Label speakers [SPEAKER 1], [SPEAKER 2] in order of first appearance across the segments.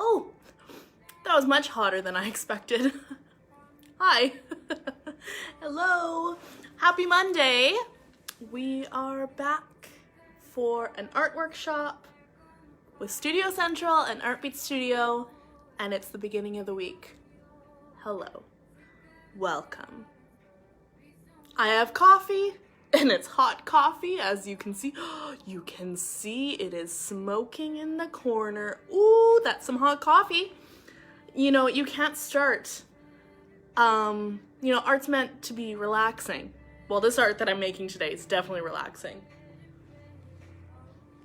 [SPEAKER 1] Oh, that was much hotter than I expected. Hi. Hello. Happy Monday. We are back for an art workshop with Studio Central and Artbeat Studio, and it's the beginning of the week. Hello. Welcome. I have coffee, and it's hot coffee, as you can see. You can see it is smoking in the corner. Ooh, that's some hot coffee. You know, you can't start. Art's meant to be relaxing. Well, this art that I'm making today is definitely relaxing.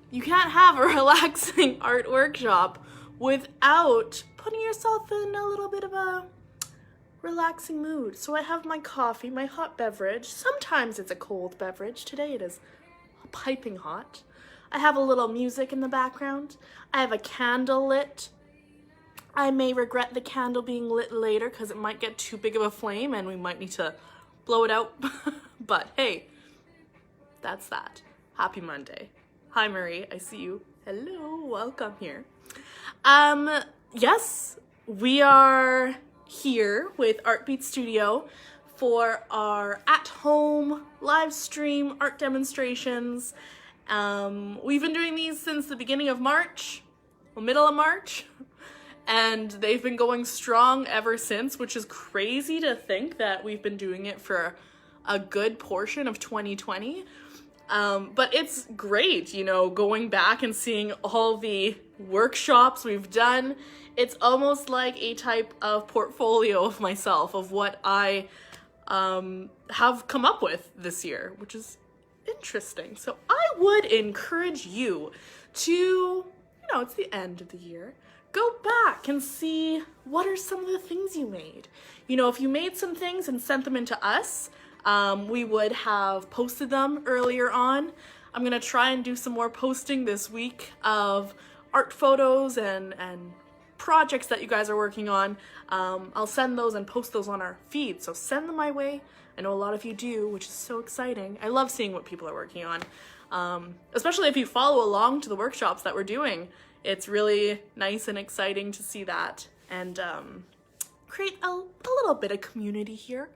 [SPEAKER 1] You can't have a relaxing art workshop without putting yourself in a little bit of a relaxing mood. So I have my coffee, my hot beverage. Sometimes it's a cold beverage. Today it is piping hot. I have a little music in the background. I have a candle lit. I may regret the candle being lit later because it might get too big of a flame and we might need to blow it out. But hey, that's that. Happy Monday. Hi Marie, I see you. Hello, welcome here. Yes, we are here with Artbeat Studio for our at-home live stream art demonstrations. We've been doing these since the beginning of March, or middle of March. And they've been going strong ever since, which is crazy to think that we've been doing it for a good portion of 2020. But it's great, going back and seeing all the workshops we've done. It's almost like a type of portfolio of myself, of what I have come up with this year, which is interesting. So I would encourage you to, it's the end of the year, go back and see what are some of the things you made. If you made some things and sent them into us, we would have posted them earlier on. I'm gonna try and do some more posting this week of art photos and projects that you guys are working on. I'll send those and post those on our feed, so send them my way. I know a lot of you do, which is so exciting. I love seeing what people are working on, especially if you follow along to the workshops that we're doing. It's really nice and exciting to see that and create a little bit of community here.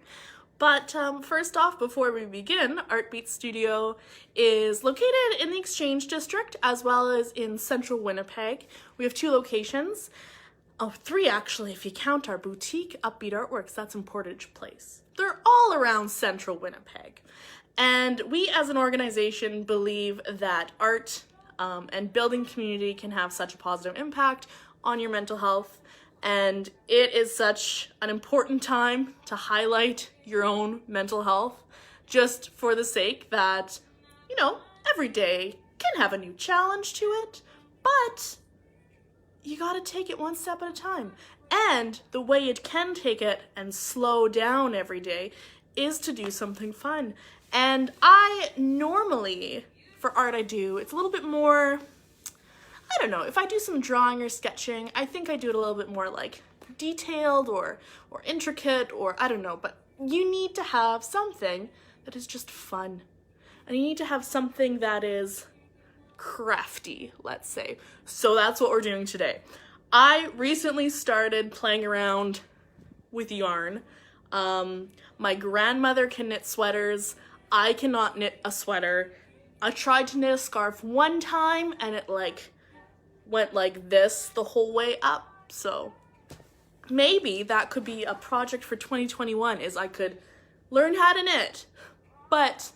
[SPEAKER 1] But first off, before we begin, Artbeat Studio is located in the Exchange District as well as in central Winnipeg. We have 2 locations. Oh, 3 actually, if you count our boutique, Upbeat Artworks, that's in Portage Place. They're all around central Winnipeg. And we as an organization believe that art and building community can have such a positive impact on your mental health. And it is such an important time to highlight your own mental health, just for the sake that, every day can have a new challenge to it, but you gotta take it one step at a time. And the way you can take it and slow down every day is to do something fun. And I normally, for art I do, it's a little bit more, I don't know, if I do some drawing or sketching, I think I do it a little bit more like detailed or intricate, or I don't know, but you need to have something that is just fun. And you need to have something that is crafty, let's say. So that's what we're doing today. I recently started playing around with yarn. My grandmother can knit sweaters. I cannot knit a sweater. I tried to knit a scarf one time and it went like this the whole way up. So maybe that could be a project for 2021, is I could learn how to knit. But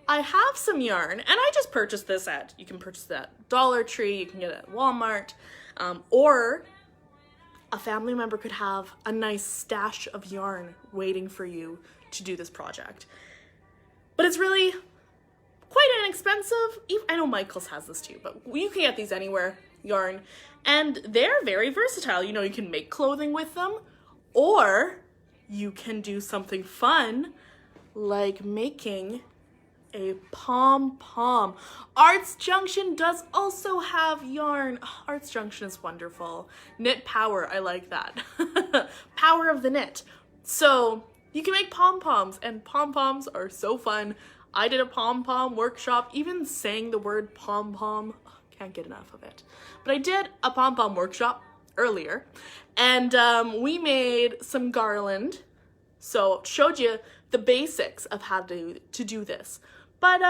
[SPEAKER 1] I have some yarn and I just purchased this you can purchase it at Dollar Tree, you can get it at Walmart, or a family member could have a nice stash of yarn waiting for you to do this project. But it's really quite inexpensive. I know Michael's has this too, but you can get these anywhere, yarn, and they're very versatile. You can make clothing with them, or you can do something fun like making a pom-pom. Arts Junction does also have yarn. Arts Junction is wonderful. Knit power, I like that. Power of the knit. So you can make pom-poms, and pom-poms are so fun. I did a pom-pom workshop. Even saying the word pom-pom, can't get enough of it. But I did a pom-pom workshop earlier, and we made some garland. So showed you the basics of how to do this. But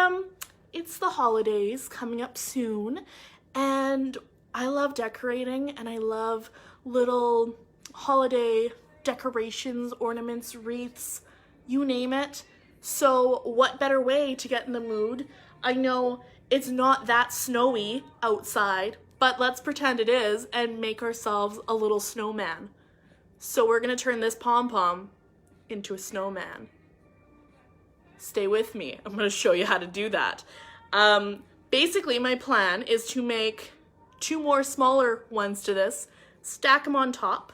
[SPEAKER 1] it's the holidays coming up soon, and I love decorating, and I love little holiday decorations, ornaments, wreaths, you name it. So what better way to get in the mood? I know it's not that snowy outside, but let's pretend it is and make ourselves a little snowman. So we're gonna turn this pom-pom into a snowman. Stay with me. I'm gonna show you how to do that. Basically, my plan is to make 2 more smaller ones to this, stack them on top,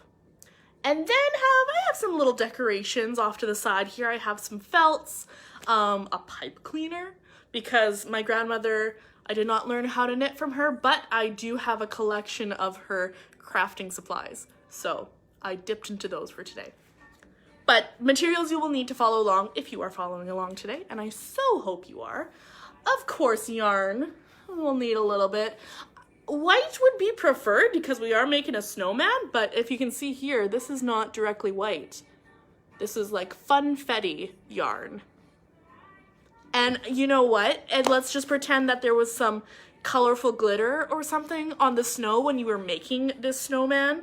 [SPEAKER 1] and then I have some little decorations off to the side here. I have some felts, a pipe cleaner, because my grandmother, I did not learn how to knit from her, but I do have a collection of her crafting supplies. So I dipped into those for today. But materials you will need to follow along if you are following along today, and I so hope you are. Of course, yarn. We'll need a little bit. White would be preferred because we are making a snowman, but if you can see here, this is not directly white. This is like funfetti yarn. And you know what? And let's just pretend that there was some colorful glitter or something on the snow when you were making this snowman,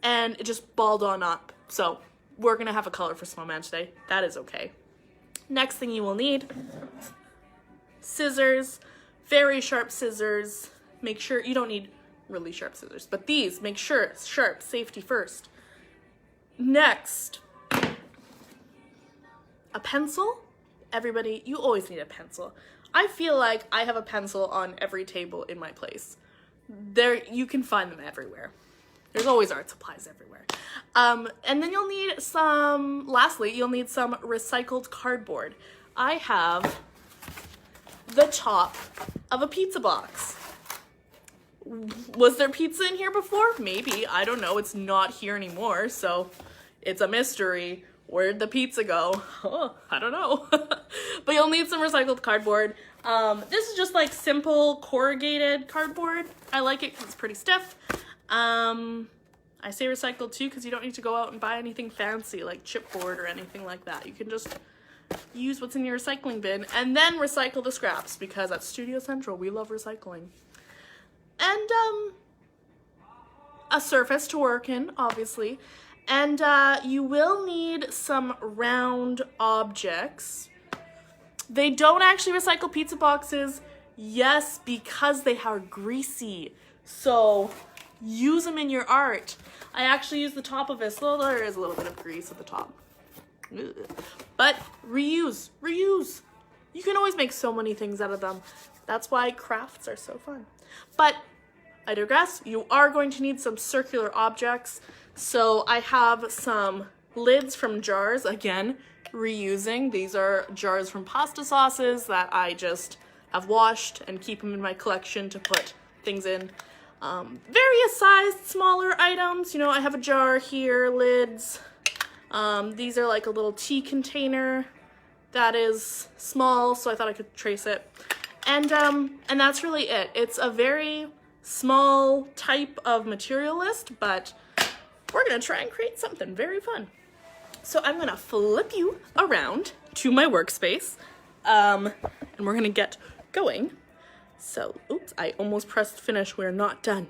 [SPEAKER 1] and it just balled on up. So we're gonna have a color for snowman today. That is okay. Next thing you will need, scissors, very sharp scissors. Make sure you don't need really sharp scissors, but these, make sure it's sharp, safety first. Next, a pencil. Everybody, you always need a pencil. I feel like I have a pencil on every table in my place. You can find them everywhere. There's always art supplies everywhere. And then you'll need lastly, you'll need some recycled cardboard. I have the top of a pizza box. Was there pizza in here before? Maybe, I don't know. It's not here anymore, so it's a mystery. Where'd the pizza go? Oh, I don't know. But you'll need some recycled cardboard. This is just like simple corrugated cardboard. I like it because it's pretty stiff. I say recycled too because you don't need to go out and buy anything fancy like chipboard or anything like that. You can just use what's in your recycling bin and then recycle the scraps, because at Studio Central we love recycling. And a surface to work in, obviously. And you will need some round objects. They don't actually recycle pizza boxes, yes, because they are greasy. So use them in your art. I actually use the top of it, so there is a little bit of grease at the top. Ugh. But reuse. You can always make so many things out of them. That's why crafts are so fun. But I digress. You are going to need some circular objects. So I have some lids from jars, again, reusing. These are jars from pasta sauces that I just have washed and keep them in my collection to put things in. Various sized smaller items. You know, I have a jar here, lids. These are like a little tea container that is small, so I thought I could trace it. And that's really it. It's a very small type of materialist, but we're gonna try and create something very fun. So I'm gonna flip you around to my workspace, and we're gonna get going. So, oops, I almost pressed finish. We're not done.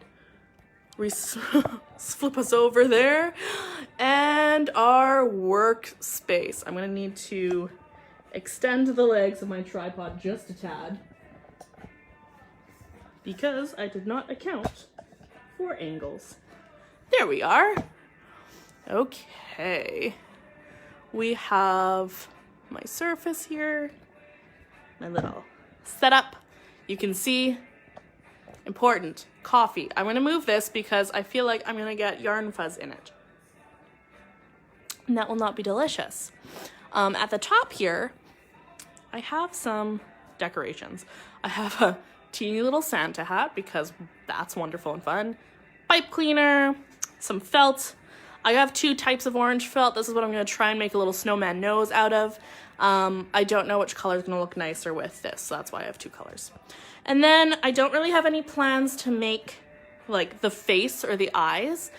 [SPEAKER 1] Flip us over there, and our workspace. I'm gonna need to extend the legs of my tripod just a tad, because I did not account for angles. There we are. Okay. We have my surface here, my little setup. You can see, important, coffee. I'm gonna move this because I feel like I'm gonna get yarn fuzz in it. And that will not be delicious. At the top here, I have some decorations. I have a teeny little Santa hat because that's wonderful and fun. Pipe cleaner, some felt. I have 2 types of orange felt. This is what I'm gonna try and make a little snowman nose out of. I don't know which color is gonna look nicer with this, so that's why I have 2 colors. And then I don't really have any plans to make like the face or the eyes.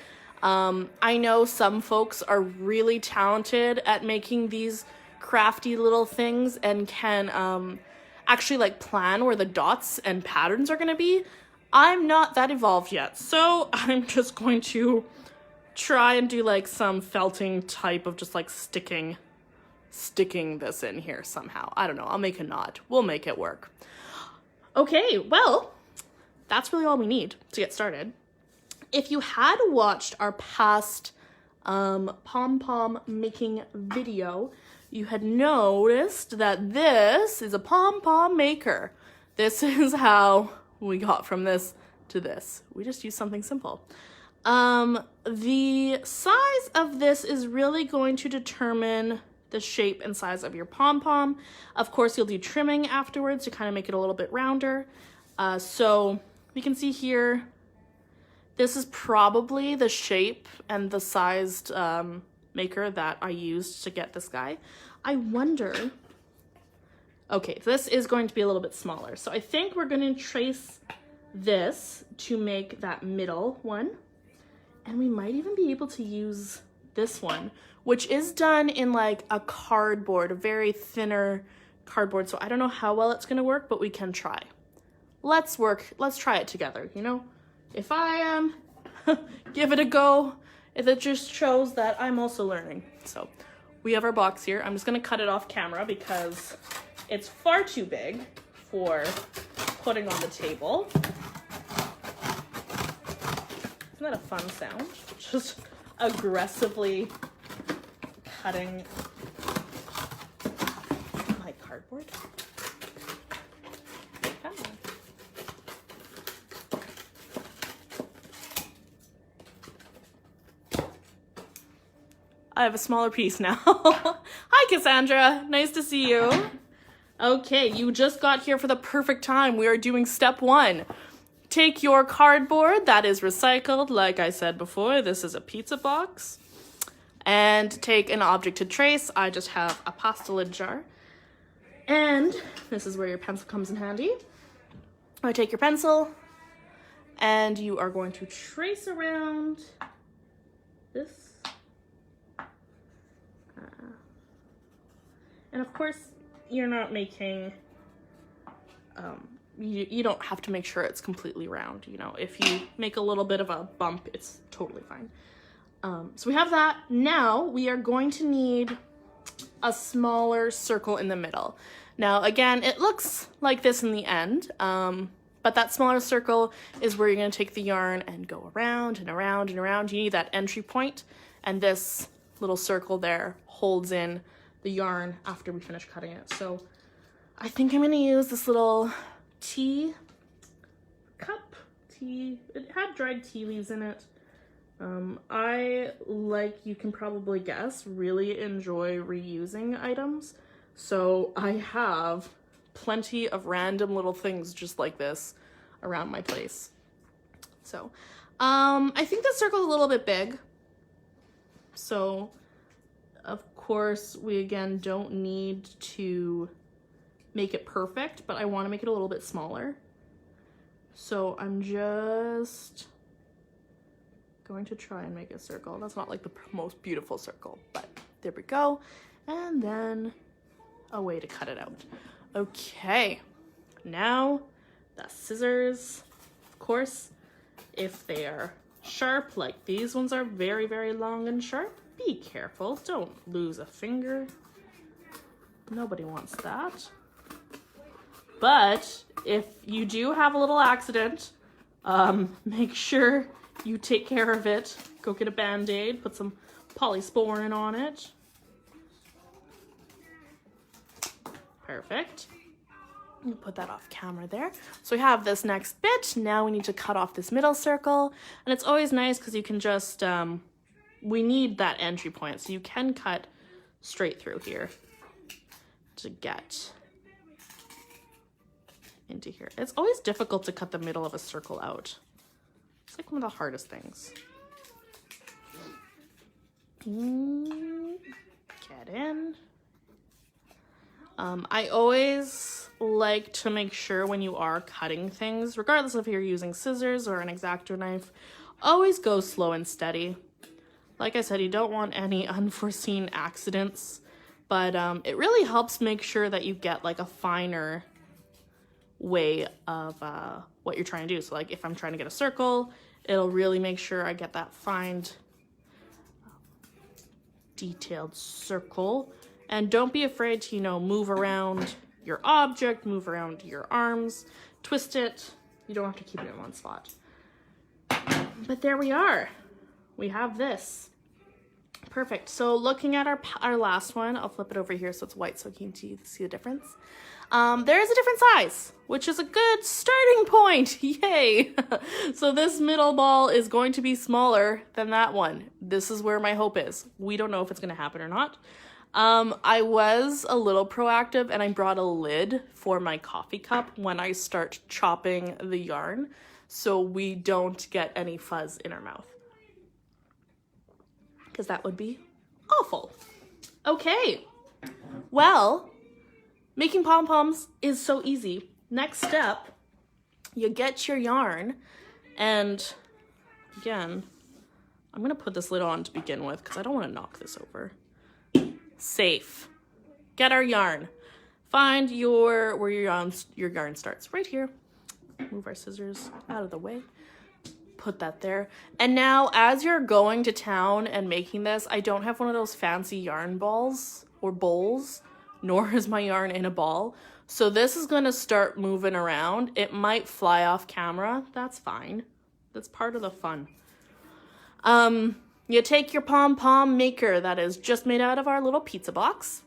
[SPEAKER 1] I know some folks are really talented at making these crafty little things and can actually like plan where the dots and patterns are going to be. I'm not that evolved yet, so I'm just going to try and do like some felting type of just like sticking this in here somehow. I don't know, I'll make a knot. We'll make it work. Okay, well, that's really all we need to get started. If you had watched our past pom-pom making video, you had noticed that this is a pom-pom maker. This is how we got from this to this. We just used something simple. The size of this is really going to determine the shape and size of your pom-pom. Of course, you'll do trimming afterwards to kind of make it a little bit rounder. So we can see here, this is probably the shape and the sized maker that I used to get this guy. I wonder, okay, this is going to be a little bit smaller. So I think we're going to trace this to make that middle one. And we might even be able to use this one, which is done in like a cardboard, a very thinner cardboard. So I don't know how well it's going to work, but we can try. Let's try it together, you know? If I give it a go, if it just shows that I'm also learning. So we have our box here. I'm just going to cut it off camera because it's far too big for putting on the table. Isn't that a fun sound? Just aggressively cutting my cardboard. Come on. I have a smaller piece now. Hi, Cassandra. Nice to see you. Okay, you just got here for the perfect time. We are doing step 1. Take your cardboard that is recycled. Like I said before, this is a pizza box. And take an object to trace. I just have a pasta lid jar. And this is where your pencil comes in handy. I take your pencil and you are going to trace around this. And of course, you're not making, you don't have to make sure it's completely round, you know. If you make a little bit of a bump, it's totally fine. So we have that. Now we are going to need a smaller circle in the middle. Now, again, it looks like this in the end, but that smaller circle is where you're going to take the yarn and go around and around and around. You need that entry point, and this little circle there holds in the yarn after we finish cutting it. So I think I'm going to use this little tea cup. It had dried tea leaves in it. I, like you can probably guess, really enjoy reusing items. So I have plenty of random little things just like this around my place. So I think the circle's a little bit big. So of course we again don't need to make it perfect, but I want to make it a little bit smaller. So I'm just going to try and make a circle. That's not like the most beautiful circle, but there we go. And then a way to cut it out. Okay, now the scissors, of course, if they are sharp, like these ones are very, very long and sharp, be careful, don't lose a finger. Nobody wants that. But if you do have a little accident, make sure you take care of it. Go get a Band-Aid, put some polysporin on it. Perfect. We'll put that off camera there. So we have this next bit. Now we need to cut off this middle circle. And it's always nice because you can just, we need that entry point. So you can cut straight through here to get into here. It's always difficult to cut the middle of a circle out. It's like one of the hardest things. Get in. I always like to make sure when you are cutting things, regardless if you're using scissors or an X-Acto knife, always go slow and steady. Like I said, you don't want any unforeseen accidents, but it really helps make sure that you get like a finer way of what you're trying to do. So like if I'm trying to get a circle, it'll really make sure I get that fine detailed circle. And don't be afraid to, you know, move around your object, move around your arms, twist it. You don't have to keep it in one spot. But there we are. We have this. Perfect. So looking at our last one, I'll flip it over here so it's white so you can see the difference. There is a different size, which is a good starting point. Yay! So this middle ball is going to be smaller than that one. This is where my hope is. We don't know if it's going to happen or not. I was a little proactive and I brought a lid for my coffee cup when I start chopping the yarn so we don't get any fuzz in our mouth, because that would be awful. Okay, well, making pom-poms is so easy. Next step, you get your yarn, and again, I'm gonna put this lid on to begin with because I don't want to knock this over. Safe. Get our yarn. Find where your yarn starts. Right here. Move our scissors out of the way. Put that there. And now as you're going to town and making this, I don't have one of those fancy yarn balls or bowls, nor is my yarn in a ball. So this is going to start moving around. It might fly off camera. That's fine. That's part of the fun. You take your pom-pom maker that is just made out of our little pizza box.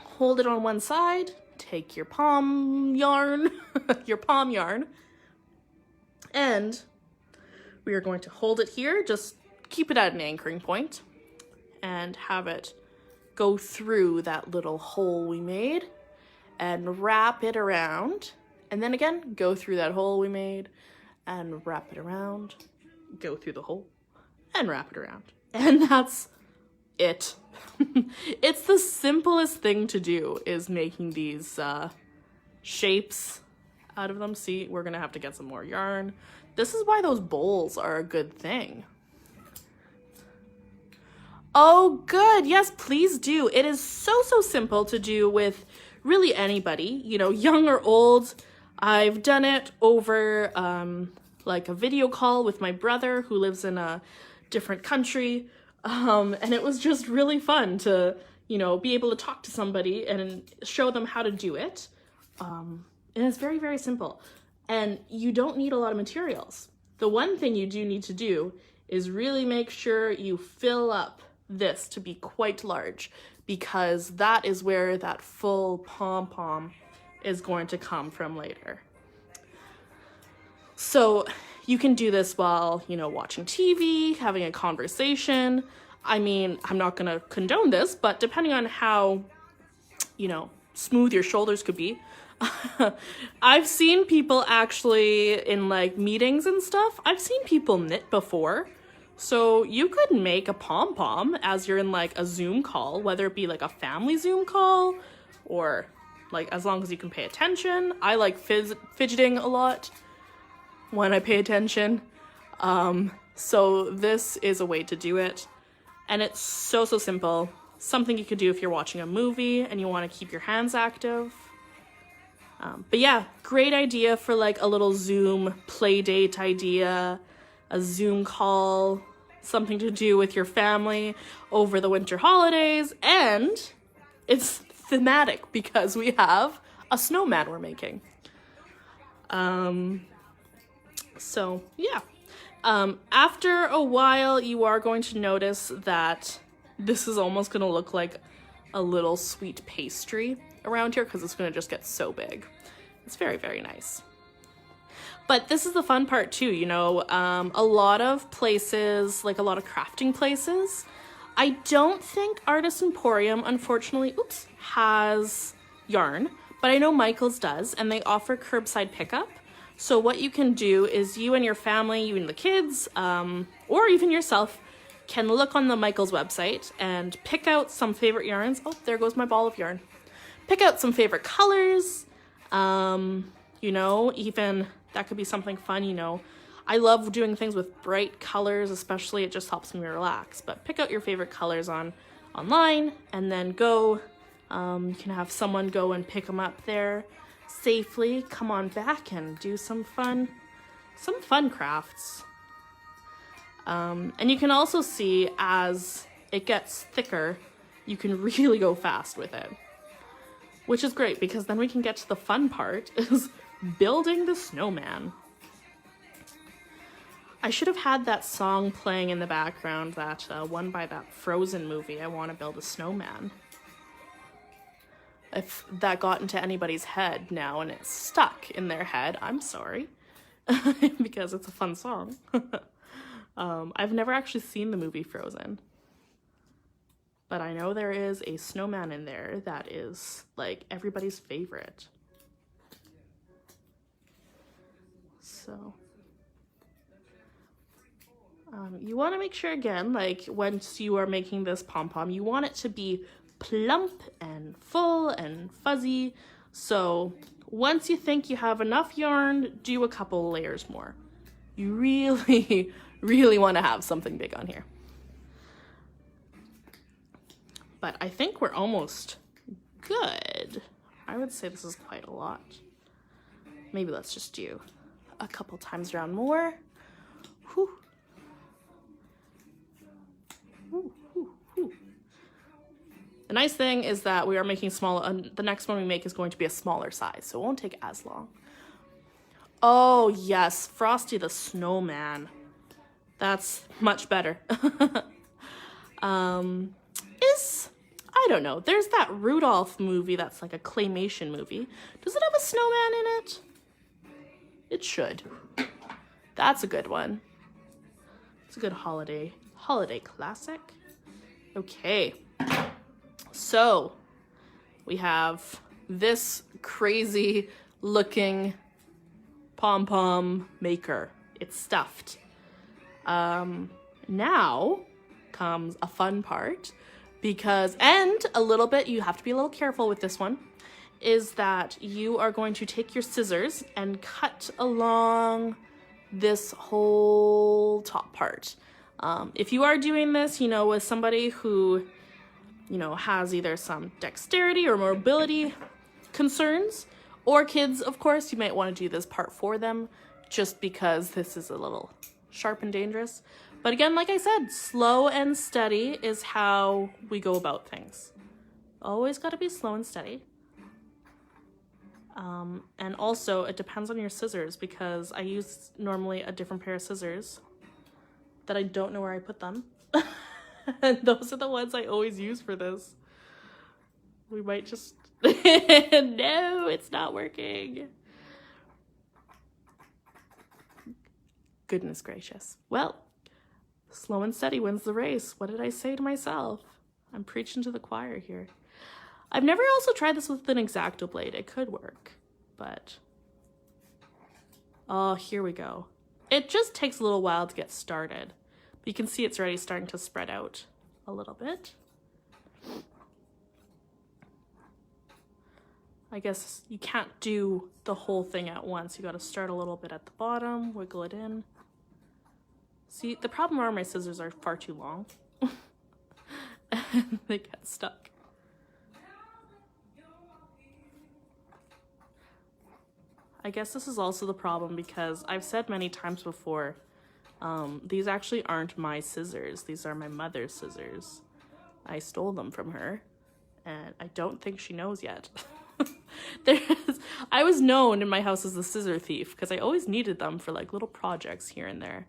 [SPEAKER 1] Hold it on one side. Take your pom yarn, your pom yarn, and we are going to hold it here. Just keep it at an anchoring point and have it go through that little hole we made and wrap it around. And then again, go through that hole we made and wrap it around, go through the hole and wrap it around. And that's it. It's the simplest thing to do, is making these shapes out of them. See, we're gonna have to get some more yarn. This is why those bowls are a good thing. Oh, good. Yes, please do. It is so simple to do with really anybody, you know, young or old. I've done it over like a video call with my brother who lives in a different country. And it was just really fun to, you know, be able to talk to somebody and show them how to do it. And it's very simple. And you don't need a lot of materials. The one thing you do need to do is really make sure you fill up this to be quite large, because that is where that full pom-pom is going to come from later. So you can do this while, you know, watching TV, having a conversation. I mean, I'm not going to condone this, but depending on how, you know, smooth your shoulders could be, I've seen people actually in like meetings and stuff, I've seen people knit before. So you could make a pom-pom as you're in like a Zoom call, whether it be like a family Zoom call or like as long as you can pay attention. I like fidgeting a lot when I pay attention. So this is a way to do it. And it's so simple. Something you could do if you're watching a movie and you want to keep your hands active. But yeah, great idea for like a little Zoom play date idea, a Zoom call, something to do with your family over the winter holidays. And it's thematic because we have a snowman we're making. So yeah, after a while, you are going to notice that this is almost going to look like a little sweet pastry around here because it's going to just get so big. It's very nice. But this is the fun part too, you know, a lot of places, like a lot of crafting places, I don't think Artist Emporium, unfortunately, has yarn, but I know Michael's does, and they offer curbside pickup. So what you can do is you and your family, you and the kids, or even yourself, can look on the Michael's website and pick out some favorite yarns. Oh, there goes my ball of yarn. Pick out some favorite colors, you know, even that could be something fun, you know. I love doing things with bright colors, especially it just helps me relax. But pick out your favorite colors online and then go. You can have someone go and pick them up there safely. Come on back and do some fun crafts. And you can also see as it gets thicker, you can really go fast with it. Which is great because then we can get to the fun part, is building the snowman. I should have had that song playing in the background, that one by that Frozen movie, I Want to Build a Snowman. If that got into anybody's head now and it's stuck in their head, I'm sorry. Because it's a fun song. I've never actually seen the movie Frozen. But I know there is a snowman in there that is like everybody's favorite. So you want to make sure, again, like once you are making this pom-pom, you want it to be plump and full and fuzzy. So once you think you have enough yarn, do a couple layers more. You really, really want to have something big on here. But I think we're almost good. I would say this is quite a lot. Maybe let's just do a couple times around more. Whew. Whew, whew, whew. The nice thing is that we are making the next one we make is going to be a smaller size, so it won't take as long. Oh yes, Frosty the Snowman. That's much better. I don't know. There's that Rudolph movie that's like a claymation movie. Does it have a snowman in it? It should. That's a good one. It's a good holiday classic. Okay. So we have this crazy looking pom-pom maker. It's stuffed. Now comes a fun part, because, and a little bit, you have to be a little careful with this one, is that you are going to take your scissors and cut along this whole top part. If you are doing this, with somebody who, has either some dexterity or mobility concerns, or kids, of course, you might want to do this part for them, just because this is a little sharp and dangerous. But again, like I said, slow and steady is how we go about things. Always got to be slow and steady. And also, it depends on your scissors, because I use normally a different pair of scissors that I don't know where I put them. And those are the ones I always use for this. We might just... No, it's not working. Goodness gracious. Well, slow and steady wins the race. What did I say to myself? I'm preaching to the choir here. I've never also tried this with an X-Acto blade. It could work, but... Oh, here we go. It just takes a little while to get started. But you can see it's already starting to spread out a little bit. I guess you can't do the whole thing at once. You got to start a little bit at the bottom, wiggle it in. See, the problem are my scissors are far too long. And they get stuck. I guess this is also the problem because I've said many times before, these actually aren't my scissors. These are my mother's scissors. I stole them from her, and I don't think she knows yet. I was known in my house as the scissor thief because I always needed them for like little projects here and there.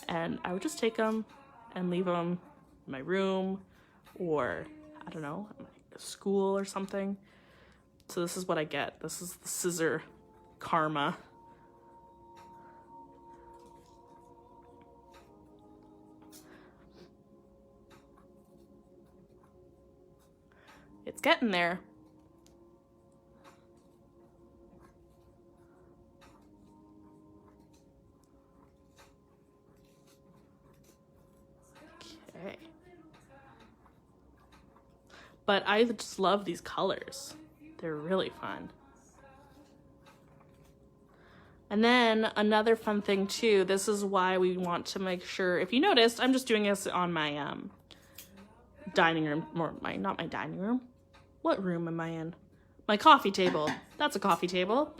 [SPEAKER 1] And I would just take them and leave them in my room or, I don't know, at my school or something. So this is what I get. This is the scissor karma. It's getting there. Okay. But I just love these colors. They're really fun. And then another fun thing too, this is why we want to make sure, if you noticed, I'm just doing this on my dining room, or not my dining room. What room am I in? My coffee table. That's a coffee table.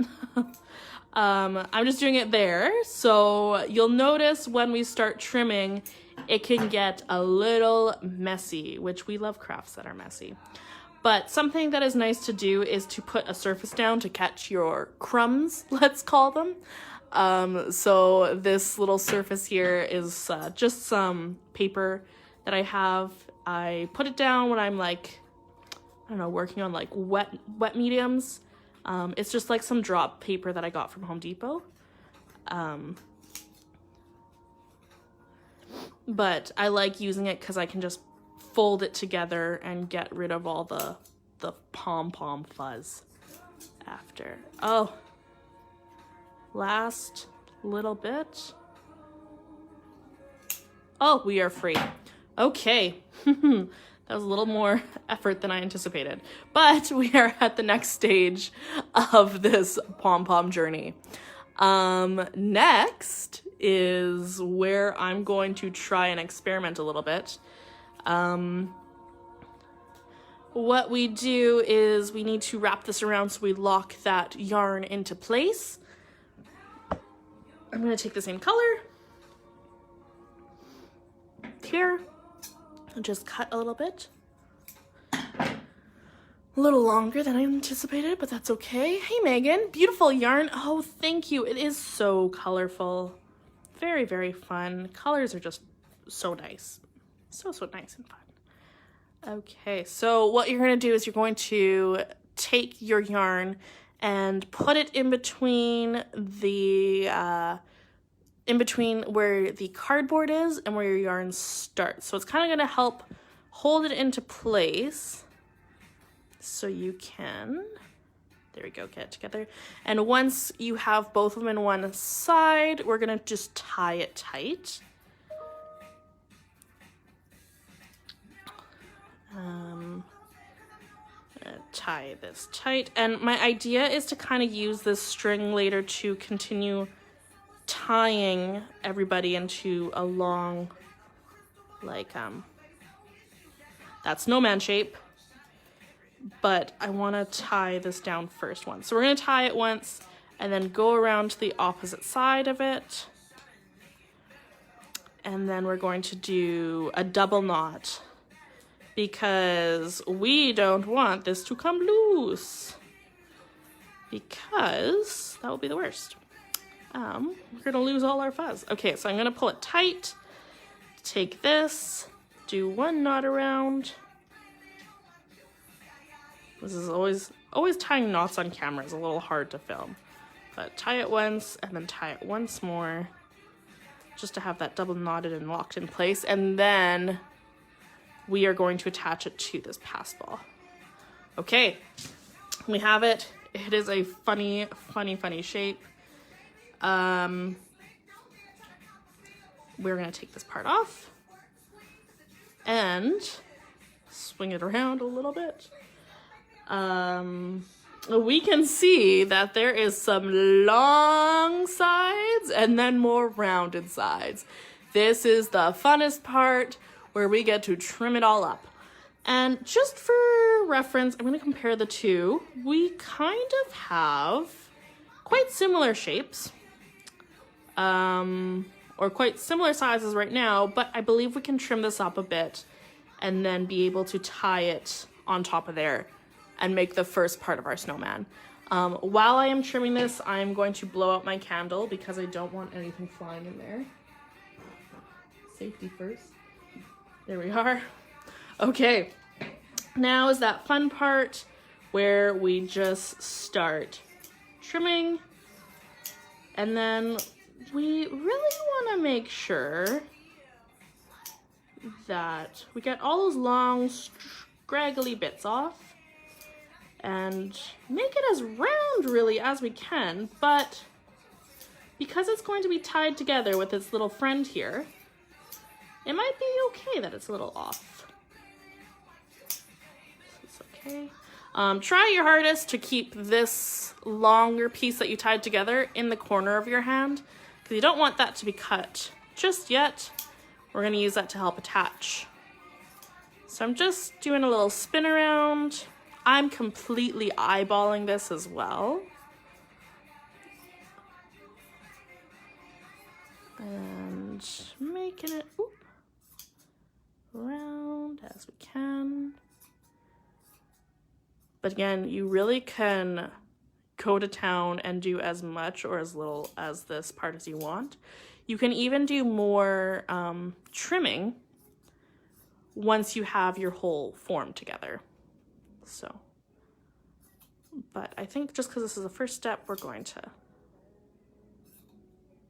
[SPEAKER 1] I'm just doing it there. So you'll notice when we start trimming, it can get a little messy, which we love crafts that are messy. But something that is nice to do is to put a surface down to catch your crumbs, let's call them. So this little surface here is just some paper that I have. I put it down when I'm like, I don't know, working on like wet mediums. It's just like some drop paper that I got from Home Depot. But I like using it because I can just fold it together and get rid of all the pom-pom fuzz after. Oh, last little bit. Oh, we are free. Okay. That was a little more effort than I anticipated, but we are at the next stage of this pom-pom journey. Next is where I'm going to try and experiment a little bit. What we do is we need to wrap this around so we lock that yarn into place. I'm going to take the same color here and just cut a little bit. A little longer than I anticipated, but that's okay. Hey Megan, beautiful yarn. Oh, thank you. It is so colorful. Very, very fun. Colors are just so nice. So nice and fun. Okay, so what you're going to do is you're going to take your yarn and put it in between where the cardboard is and where your yarn starts. So it's kind of going to help hold it into place so you can, there we go, get it together. And once you have both of them in one side, we're going to just tie it tight. Tie this tight, and my idea is to kind of use this string later to continue tying everybody into a long, like that snowman shape, but I want to tie this down first once. So we're going to tie it once and then go around to the opposite side of it, and then we're going to do a double knot, because we don't want this to come loose, because that will be the worst. We're gonna lose all our fuzz. Okay, so I'm gonna pull it tight, take this, do one knot around. This is always tying knots on camera is a little hard to film, but tie it once and then tie it once more, just to have that double knotted and locked in place, and then we are going to attach it to this pass ball. Okay, we have it. It is a funny shape. We're gonna take this part off and swing it around a little bit. We can see that there is some long sides and then more rounded sides. This is the funnest part, where we get to trim it all up. And just for reference, I'm going to compare the two. We kind of have quite similar shapes, or quite similar sizes right now, but I believe we can trim this up a bit and then be able to tie it on top of there and make the first part of our snowman. While I am trimming this, I'm going to blow out my candle because I don't want anything flying in there. Safety first. There we are. Okay, now is that fun part where we just start trimming, and then we really want to make sure that we get all those long scraggly bits off and make it as round really as we can, but because it's going to be tied together with its little friend here, it might be okay that it's a little off. It's okay. Try your hardest to keep this longer piece that you tied together in the corner of your hand, because you don't want that to be cut just yet. We're going to use that to help attach. So I'm just doing a little spin around. I'm completely eyeballing this as well. And making it round as we can. But again, you really can go to town and do as much or as little as this part as you want. You can even do more trimming once you have your whole form together. So, but I think just because this is the first step, we're going to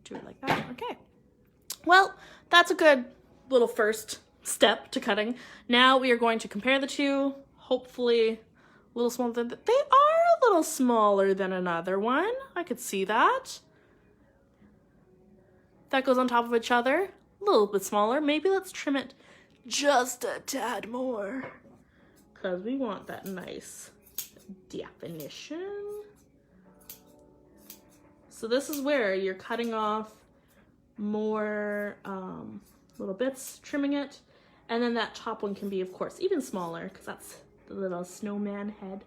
[SPEAKER 1] do it like that. Okay. Well, that's a good little first step to cutting. Now we are going to compare the two. Hopefully a little smaller than, they are a little smaller than another one. I could see that. That goes on top of each other. A little bit smaller. Maybe let's trim it just a tad more, because we want that nice definition. So this is where you're cutting off more little bits, trimming it, and then that top one can be, of course, even smaller, because that's the little snowman head.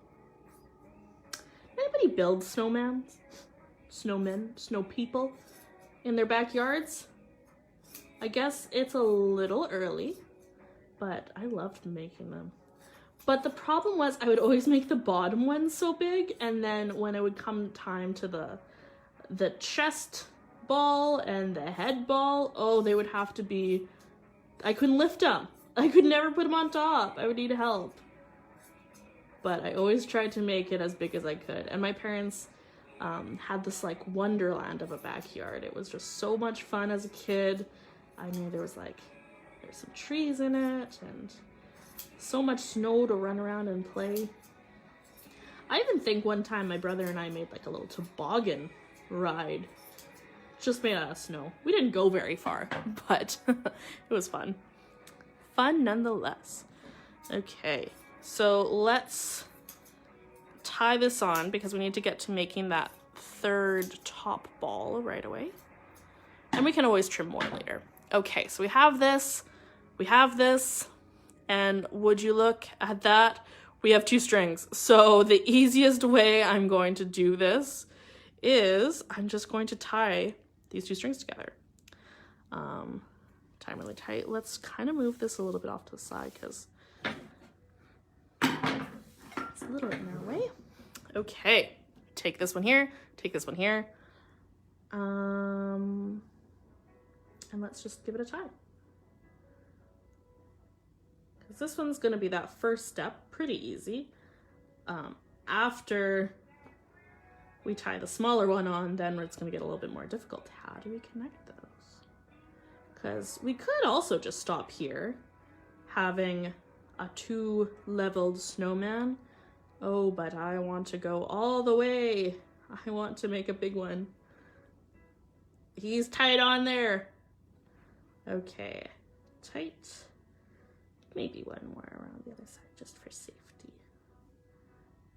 [SPEAKER 1] Anybody build snowmen, snow people in their backyards? I guess it's a little early, but I loved making them. But the problem was I would always make the bottom one so big, and then when it would come time to the chest ball and the head ball, oh, they would have to be, I couldn't lift them. I could never put them on top. I would need help. But I always tried to make it as big as I could. And my parents had this like wonderland of a backyard. It was just so much fun as a kid. I mean, there's some trees in it and so much snow to run around and play. I even think one time my brother and I made like a little toboggan ride, just made out of snow. We didn't go very far, but it was fun. Fun nonetheless. Okay, so let's tie this on because we need to get to making that third top ball right away. And we can always trim more later. Okay, so we have this, and would you look at that? We have 2 strings. So the easiest way I'm going to do this is I'm just going to tie these 2 strings together. Tie them really tight. Let's kind of move this a little bit off to the side because it's a little in our way. Okay, take this one here, take this one here. And let's just give it a tie. Because this one's going to be that first step, pretty easy. After we tie the smaller one on, then it's going to get a little bit more difficult. How do we connect those? Because we could also just stop here, having a 2-leveled snowman. Oh, but I want to go all the way. I want to make a big one. He's tied on there. Okay, tight. Maybe one more around the other side just for safety.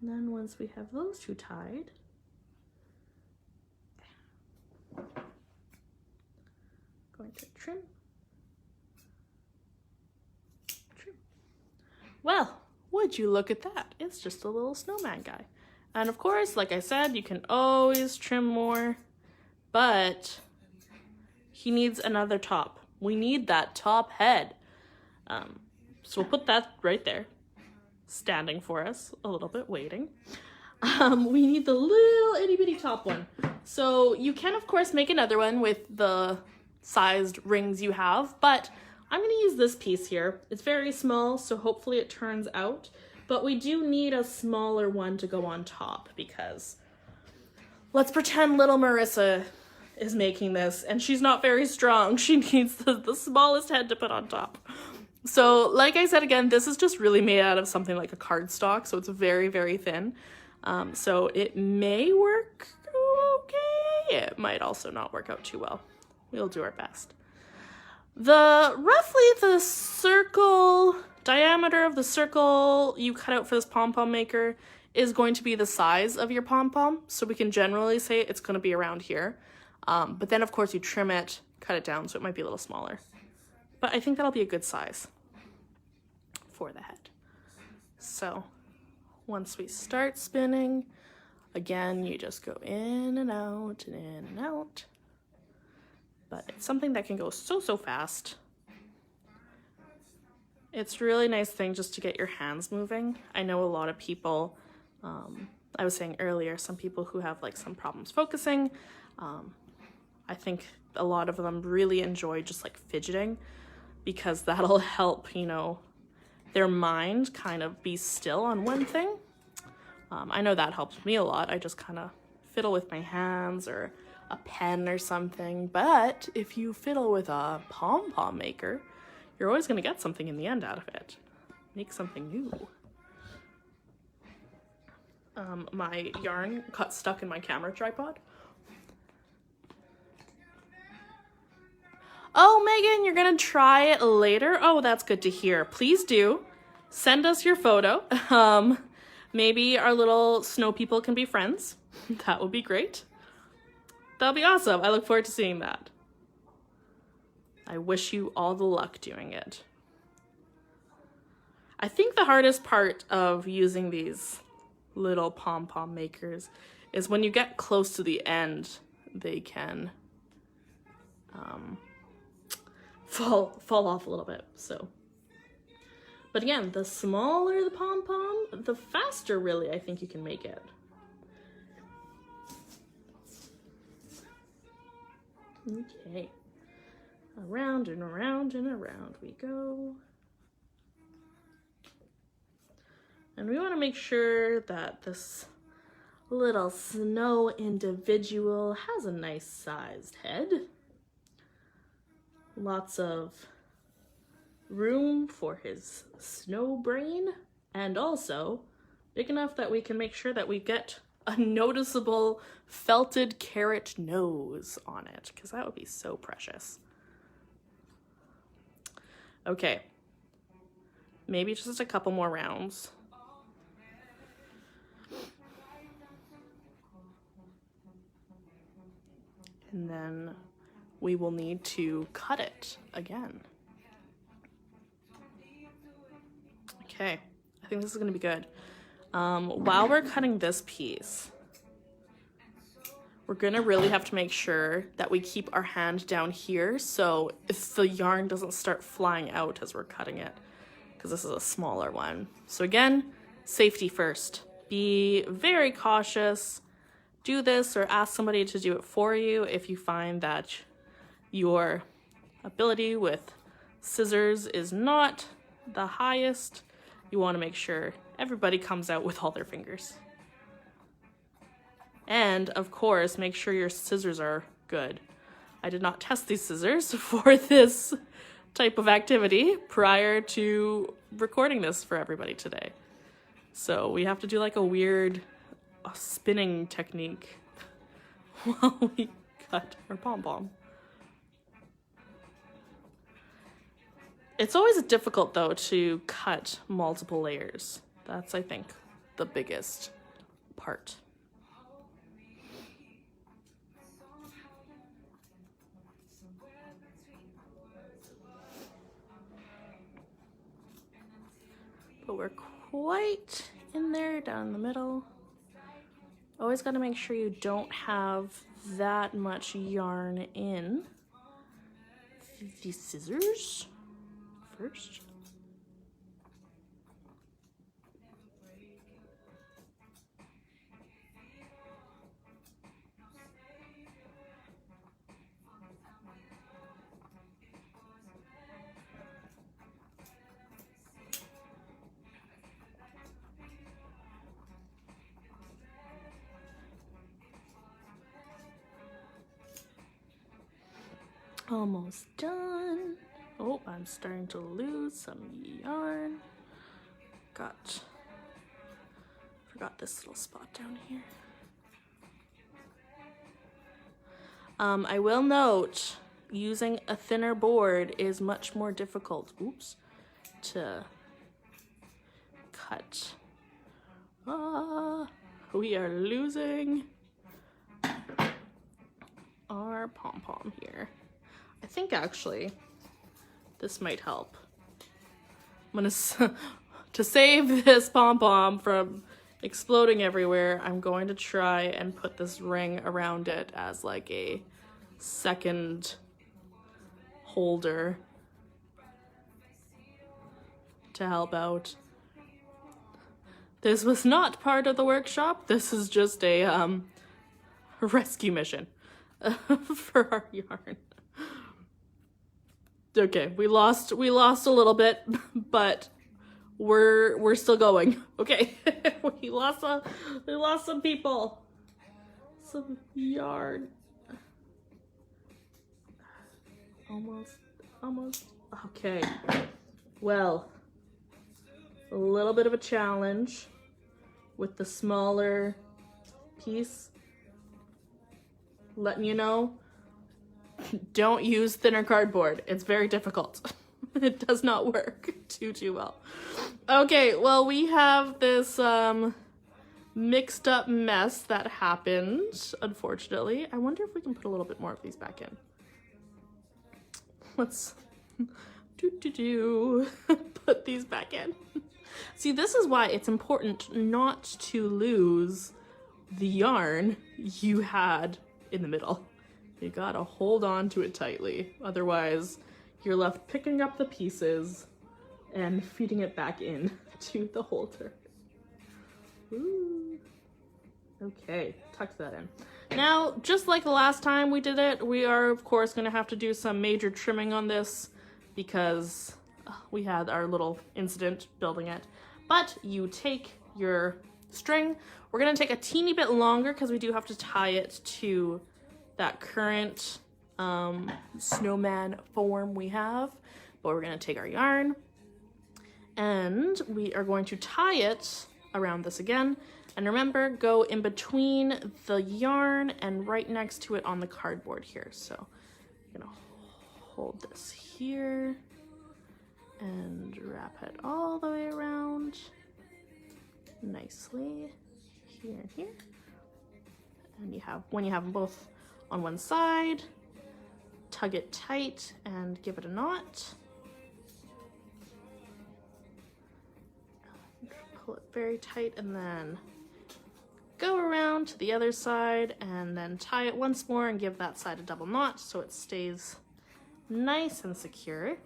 [SPEAKER 1] And then once we have those 2 tied, going to trim. Well, would you look at that? It's just a little snowman guy. And of course, like I said, you can always trim more, but he needs another top. We need that top head. So we'll put that right there, standing for us a little bit, waiting. We need the little itty bitty top one. So you can, of course, make another one with the sized rings you have, but I'm going to use this piece here. It's very small, so hopefully it turns out. But we do need a smaller one to go on top because let's pretend little Marissa is making this and she's not very strong. She needs the smallest head to put on top. So like I said, again, this is just really made out of something like a cardstock, so it's very, very thin. So it may work okay. It might also not work out too well. We'll do our best. Roughly the circle diameter of the circle you cut out for this pom-pom maker is going to be the size of your pom-pom. So we can generally say it's going to be around here. But then of course you trim it, cut it down, so it might be a little smaller. But I think that'll be a good size for the head. So once we start spinning, again, you just go in and out and in and out. But it's something that can go so fast. It's a really nice thing just to get your hands moving. I know a lot of people, I was saying earlier, some people who have like some problems focusing. I think a lot of them really enjoy just like fidgeting because that'll help, you know, their mind kind of be still on one thing. I know that helps me a lot. I just kind of fiddle with my hands or a pen or something. But if you fiddle with a pom-pom maker, you're always going to get something in the end out of it. Make something new. My yarn got stuck in my camera tripod. Oh, Megan, you're going to try it later? Oh, that's good to hear. Please do. Send us your photo. Maybe our little snow people can be friends. That would be great. That'll be awesome. I look forward to seeing that. I wish you all the luck doing it. I think the hardest part of using these little pom-pom makers is when you get close to the end, they can fall off a little bit. So, but again, the smaller the pom-pom, the faster really I think you can make it. Okay. Around and around and around we go. And we want to make sure that this little snow individual has a nice sized head. Lots of room for his snow brain, and also big enough that we can make sure that we get a noticeable felted carrot nose on it, because that would be so precious. Okay, maybe just a couple more rounds. And then we will need to cut it again. Okay, I think this is gonna be good. While we're cutting this piece, we're gonna really have to make sure that we keep our hand down here so if the yarn doesn't start flying out as we're cutting it, because this is a smaller one. So again, safety first. Be very cautious. Do this or ask somebody to do it for you if you find that your ability with scissors is not the highest. You want to make sure everybody comes out with all their fingers. And of course, make sure your scissors are good. I did not test these scissors for this type of activity prior to recording this for everybody today. So we have to do like a weird spinning technique while we cut our pom-pom. It's always difficult though to cut multiple layers. That's, I think, the biggest part. But we're quite in there down the middle. Always got to make sure you don't have that much yarn in the scissors first. Almost done. Oh, I'm starting to lose some yarn. Forgot this little spot down here. I will note, using a thinner board is much more difficult, to cut. We are losing our pom-pom here. I think actually this might help. I'm gonna, to save this pom-pom from exploding everywhere, I'm going to try and put this ring around it as like a second holder to help out. This was not part of the workshop. This is just a rescue mission for our yarn. Okay, we lost a little bit, but we're still going. Okay, we lost some people, some yarn. Almost. Okay. Well, a little bit of a challenge with the smaller piece. Letting you know, don't use thinner cardboard. It's very difficult. It does not work too well. Okay, well, we have this mixed up mess that happened, unfortunately. I wonder if we can put a little bit more of these back in. Let's put these back in. See, this is why it's important not to lose the yarn you had in the middle. You gotta hold on to it tightly. Otherwise, you're left picking up the pieces and feeding it back in to the holder. Ooh. Okay, tuck that in. Now, just like the last time we did it, we are, of course, going to have to do some major trimming on this because we had our little incident building it. But you take your string. We're going to take a teeny bit longer because we do have to tie it to that current snowman form we have. But we're going to take our yarn and we are going to tie it around this again. And remember, go in between the yarn and right next to it on the cardboard here. So I'm gonna hold this here and wrap it all the way around nicely here and here. And when you have them both on one side, tug it tight and give it a knot. Pull it very tight and then go around to the other side and then tie it once more and give that side a double knot so it stays nice and secure.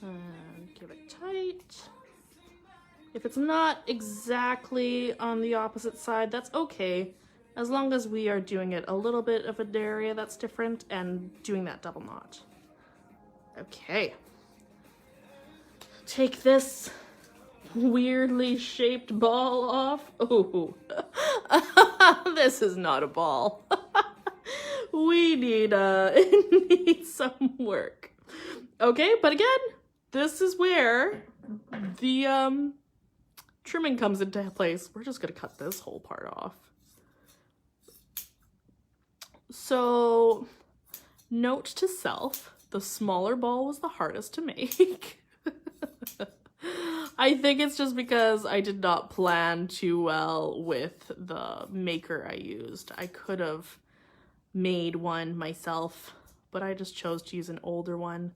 [SPEAKER 1] And give it tight. If it's not exactly on the opposite side, that's okay, as long as we are doing it a little bit of an area that's different and doing that double knot. Okay. Take this weirdly shaped ball off. Oh, this is not a ball. We need some work. Okay, but again, this is where the trimming comes into place. We're just gonna cut this whole part off. So, note to self, the smaller ball was the hardest to make. I think it's just because I did not plan too well with the maker I used. I could have made one myself, but I just chose to use an older one.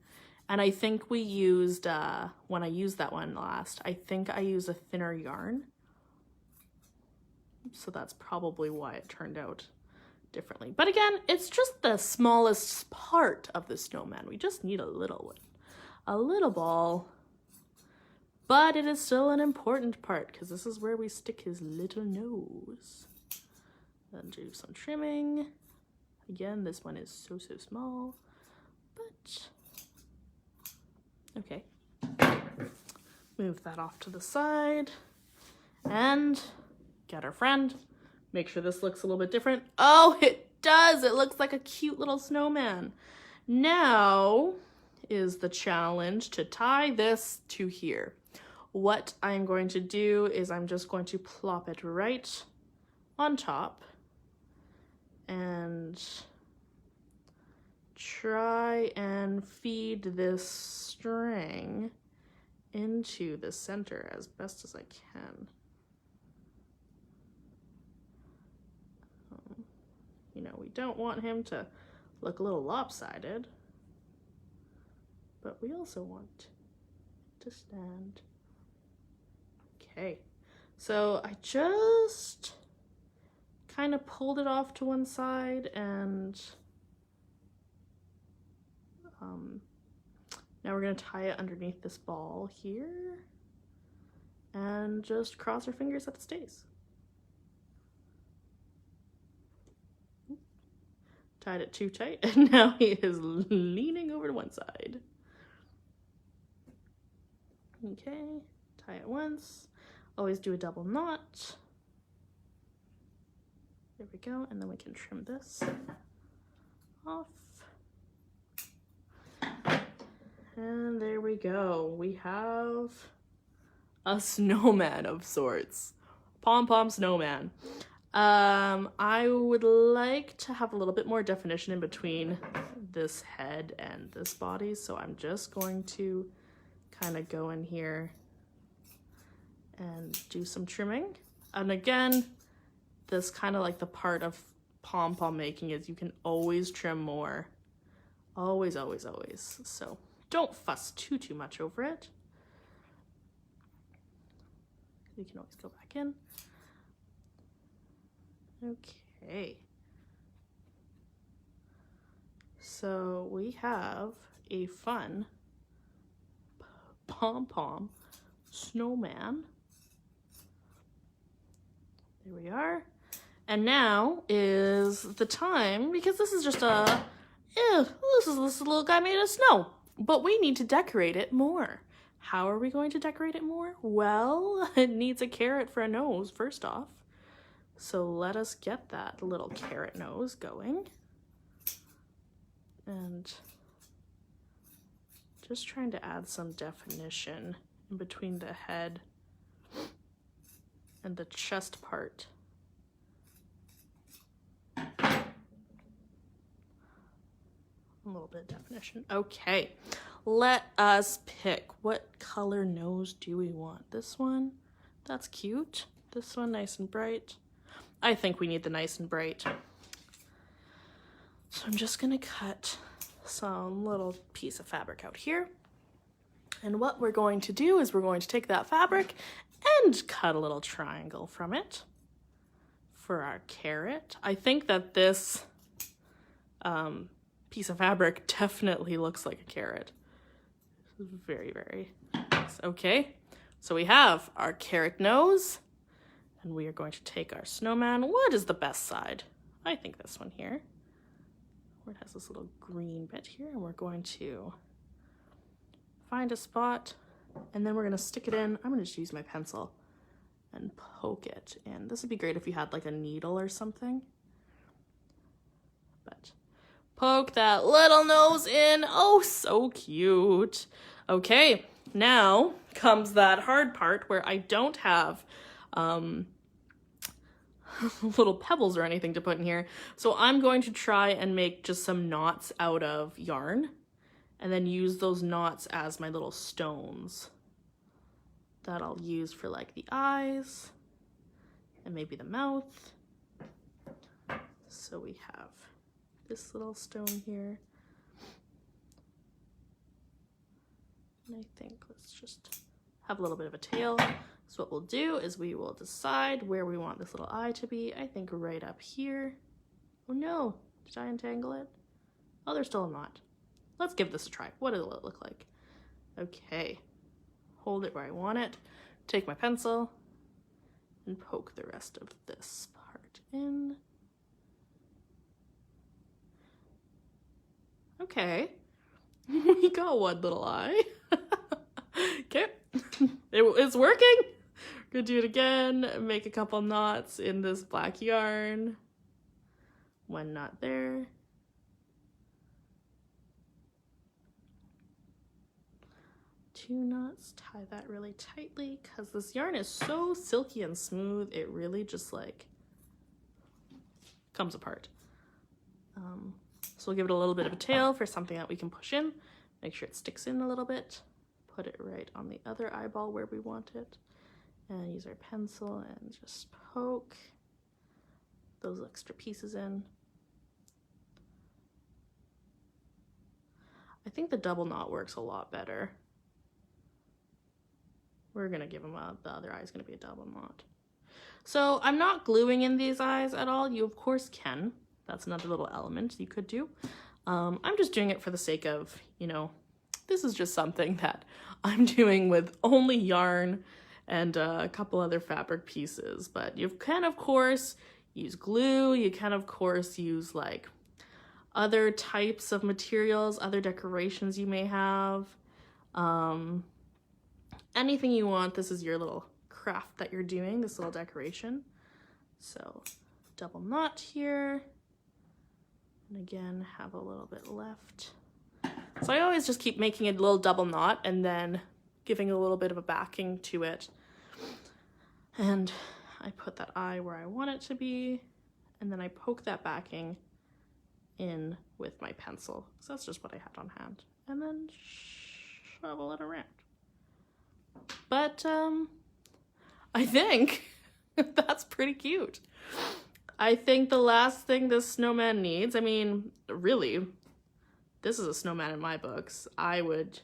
[SPEAKER 1] And I think we used, when I used that one last, I think I used a thinner yarn. So that's probably why it turned out differently. But again, it's just the smallest part of the snowman. We just need a little one, a little ball. But it is still an important part because this is where we stick his little nose. Then do some trimming. Again, this one is so small, but okay. Move that off to the side and get our friend. Make sure this looks a little bit different. Oh, it does. It looks like a cute little snowman. Now is the challenge to tie this to here. What I'm going to do is I'm just going to plop it right on top and try and feed this string into the center as best as I can. You know, we don't want him to look a little lopsided, but we also want to stand. Okay, so I just kind of pulled it off to one side, and now we're going to tie it underneath this ball here and just cross our fingers that it stays. Tied it too tight, and now he is leaning over to one side. Okay, tie it once. Always do a double knot. There we go, and then we can trim this off. And there we go. We have a snowman of sorts. Pom-pom snowman. I would like to have a little bit more definition in between this head and this body, so I'm just going to kind of go in here and do some trimming. And again, this kind of like the part of pom-pom making is you can always trim more. Always, always, always. So don't fuss too much over it. You can always go back in. Okay. So we have a fun pom-pom snowman. There we are. And now is the time, because this is just this little guy made of snow, but we need to decorate it more. How are we going to decorate it more? Well, it needs a carrot for a nose, first off. So let us get that little carrot nose going. And just trying to add some definition in between the head and the chest part. A little bit of definition. Okay, let us pick. What color nose do we want? This one? That's cute. This one, nice and bright. I think we need the nice and bright. So I'm just gonna cut some little piece of fabric out here. And what we're going to do is we're going to take that fabric and cut a little triangle from it for our carrot. I think that this piece of fabric definitely looks like a carrot. Very, very nice. Okay, so we have our carrot nose, and we are going to take our snowman. What is the best side? I think this one here, where it has this little green bit here, and we're going to find a spot, and then we're gonna stick it in. I'm gonna just use my pencil and poke it in. This would be great if you had like a needle or something. But poke that little nose in. Oh, so cute. Okay, now comes that hard part where I don't have little pebbles or anything to put in here. So I'm going to try and make just some knots out of yarn and then use those knots as my little stones that I'll use for like the eyes and maybe the mouth. So we have this little stone here. And I think let's just have a little bit of a tail. So what we'll do is we will decide where we want this little eye to be. I think right up here. Oh no, did I entangle it? Oh, there's still a knot. Let's give this a try. What does it look like? Okay, hold it where I want it. Take my pencil and poke the rest of this part in. Okay, we got one little eye. Okay, it's working. Gonna do it again. Make a couple knots in this black yarn. One knot there. Two knots. Tie that really tightly because this yarn is so silky and smooth. It really just like comes apart. So we'll give it a little bit of a tail for something that we can push in. Make sure it sticks in a little bit. Put it right on the other eyeball where we want it. And use our pencil and just poke those extra pieces in. I think the double knot works a lot better. We're gonna give them the other eye is gonna be a double knot. So I'm not gluing in these eyes at all. You of course can. That's another little element you could do. I'm just doing it for the sake of, you know, this is just something that I'm doing with only yarn and a couple other fabric pieces. But you can of course use glue. You can of course use like other types of materials, other decorations you may have. Anything you want. This is your little craft that you're doing, this little decoration. So double knot here. And again, have a little bit left. So I always just keep making a little double knot and then giving a little bit of a backing to it. And I put that eye where I want it to be. And then I poke that backing in with my pencil. So that's just what I had on hand. And then shovel it around. But I think that's pretty cute. I think the last thing this snowman needs, I mean, really, this is a snowman in my books. I would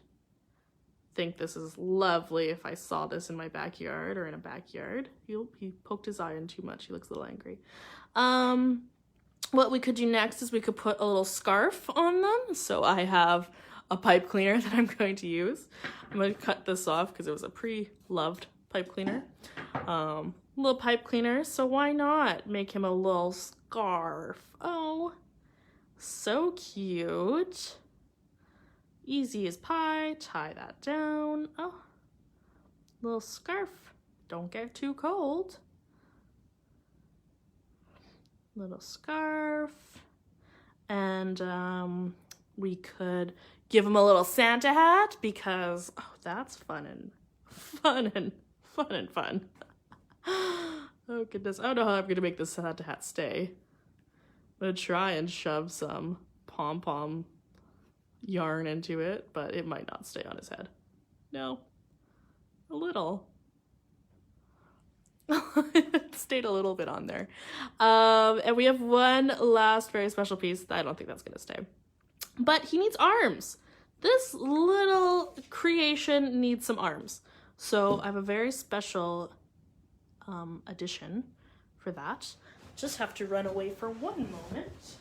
[SPEAKER 1] think this is lovely if I saw this in my backyard or in a backyard. He poked his eye in too much. He looks a little angry. What we could do next is we could put a little scarf on them. So I have a pipe cleaner that I'm going to use. I'm going to cut this off because it was a pre-loved pipe cleaner. Little pipe cleaner, so why not make him a little scarf? Oh, so cute. Easy as pie. Tie that down. Oh, little scarf. Don't get too cold. Little scarf. And we could give him a little Santa hat because, oh, that's fun. Oh goodness, I don't know how I'm gonna make this Santa hat stay. I'm gonna try and shove some pom-pom yarn into it, but it might not stay on his head. No, a little. It stayed a little bit on there. And we have one last very special piece. I don't think that's gonna stay. But he needs arms. This little creation needs some arms. So I have a very special addition for that. Just have to run away for one moment.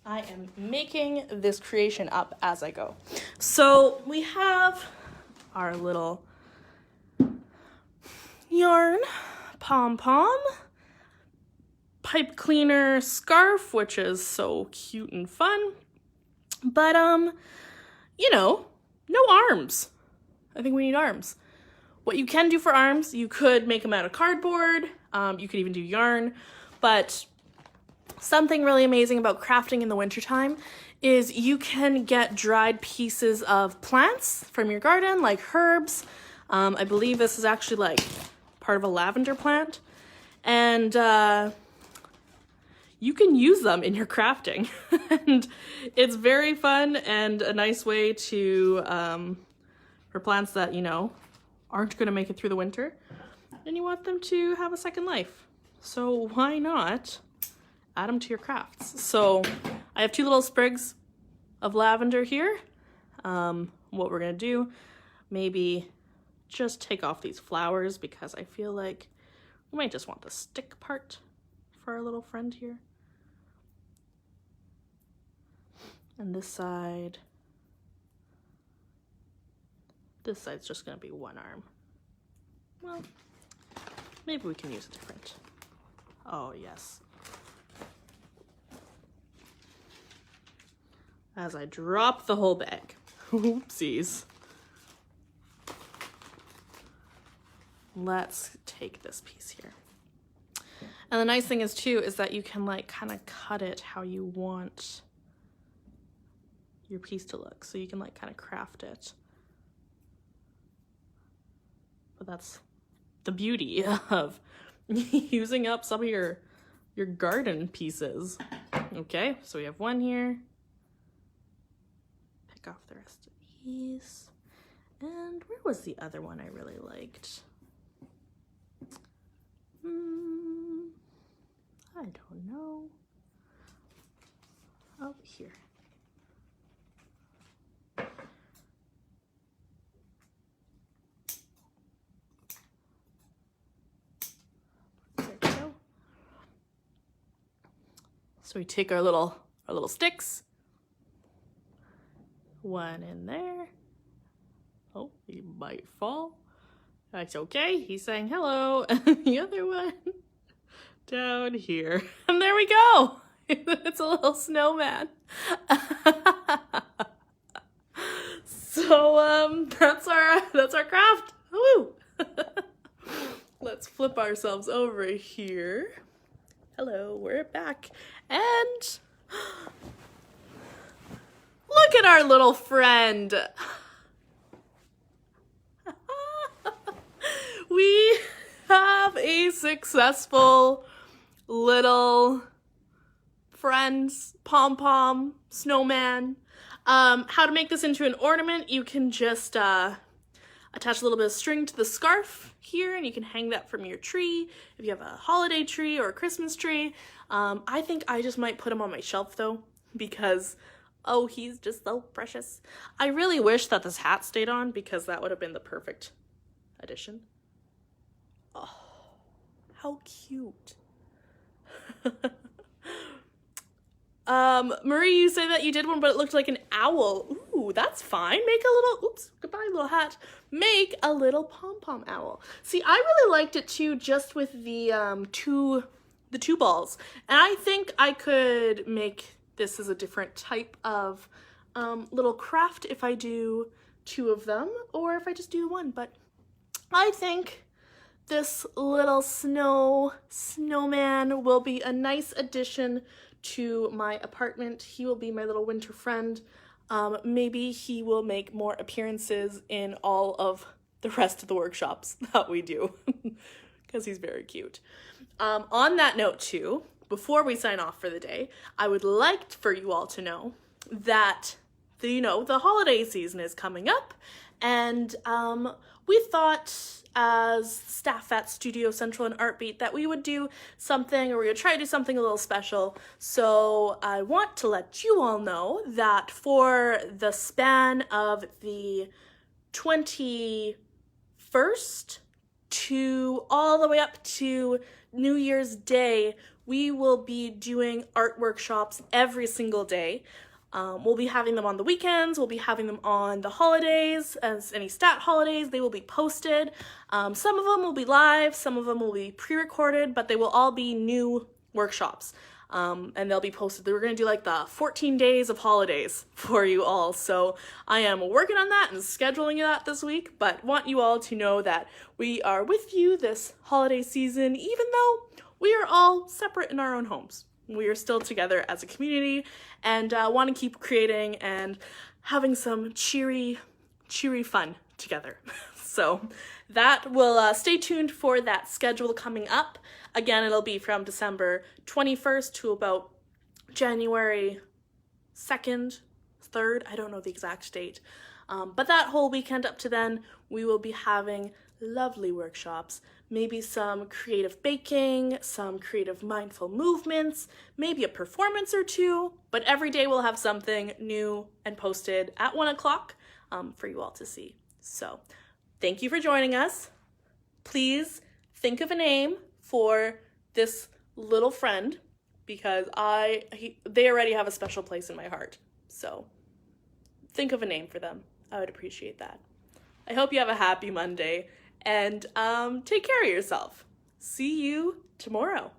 [SPEAKER 1] I am making this creation up as I go. So we have our little yarn pom-pom, pipe cleaner scarf, which is so cute and fun, but you know, no arms. I think we need arms. What you can do for arms, you could make them out of cardboard, you could even do yarn, but something really amazing about crafting in the wintertime is you can get dried pieces of plants from your garden, like herbs. I believe this is actually like part of a lavender plant, and you can use them in your crafting. And it's very fun and a nice way to, for plants that, you know, aren't gonna make it through the winter, and you want them to have a second life. So why not add them to your crafts? So I have two little sprigs of lavender here. What we're gonna do, maybe just take off these flowers because I feel like we might just want the stick part for our little friend here. And this side's just gonna be one arm. Well, maybe we can use a different. Oh yes. As I drop the whole bag. Oopsies. Let's take this piece here. And the nice thing is too, is that you can like kind of cut it how you want your piece to look. So you can like kind of craft it But that's the beauty of using up some of your garden pieces. Okay, so we have one here. Pick off the rest of these. And where was the other one I really liked? I don't know. Oh, here. There we go. So we take our little sticks. One in there. Oh, he might fall. That's okay. He's saying hello. And the other one down here. And there we go. It's a little snowman. So that's our craft. Woo! Let's flip ourselves over here. Hello, we're back. And look at our little friend. We have a successful little friends, pom-pom, snowman. How to make this into an ornament, you can just attach a little bit of string to the scarf here, and you can hang that from your tree if you have a holiday tree or a Christmas tree. I think I just might put him on my shelf though, because oh, he's just so precious. I really wish that this hat stayed on, because that would have been the perfect addition. Oh, how cute. Marie, you say that you did one, but it looked like an owl. Ooh, that's fine. Make a little, oops, goodbye, little hat. Make a little pom-pom owl. See, I really liked it too, just with the two balls. And I think I could make this as a different type of little craft if I do two of them, or if I just do one. But I think this little snowman will be a nice addition to my apartment. He will be my little winter friend. Maybe he will make more appearances in all of the rest of the workshops that we do, because he's very cute. On that note too, before we sign off for the day, I would like for you all to know that the holiday season is coming up, and we thought as staff at Studio Central and Artbeat that we would do something, or we would try to do something a little special. So I want to let you all know that for the span of the 21st to all the way up to New Year's Day, we will be doing art workshops every single day. We'll be having them on the weekends, we'll be having them on the holidays, as any stat holidays, they will be posted. Some of them will be live, some of them will be pre-recorded, but they will all be new workshops. And they'll be posted. We're going to do like the 14 days of holidays for you all. So I am working on that and scheduling that this week, but want you all to know that we are with you this holiday season, even though we are all separate in our own homes. We are still together as a community, and want to keep creating and having some cheery fun together. So that will stay tuned for that schedule coming up. Again, it'll be from December 21st to about January 2nd, 3rd. I don't know the exact date. But that whole weekend up to then, we will be having lovely workshops, maybe some creative baking, some creative mindful movements, maybe a performance or two, but every day we'll have something new and posted at 1 o'clock for you all to see. So thank you for joining us. Please think of a name for this little friend, because they already have a special place in my heart. So think of a name for them. I would appreciate that. I hope you have a happy Monday, and take care of yourself. See you tomorrow.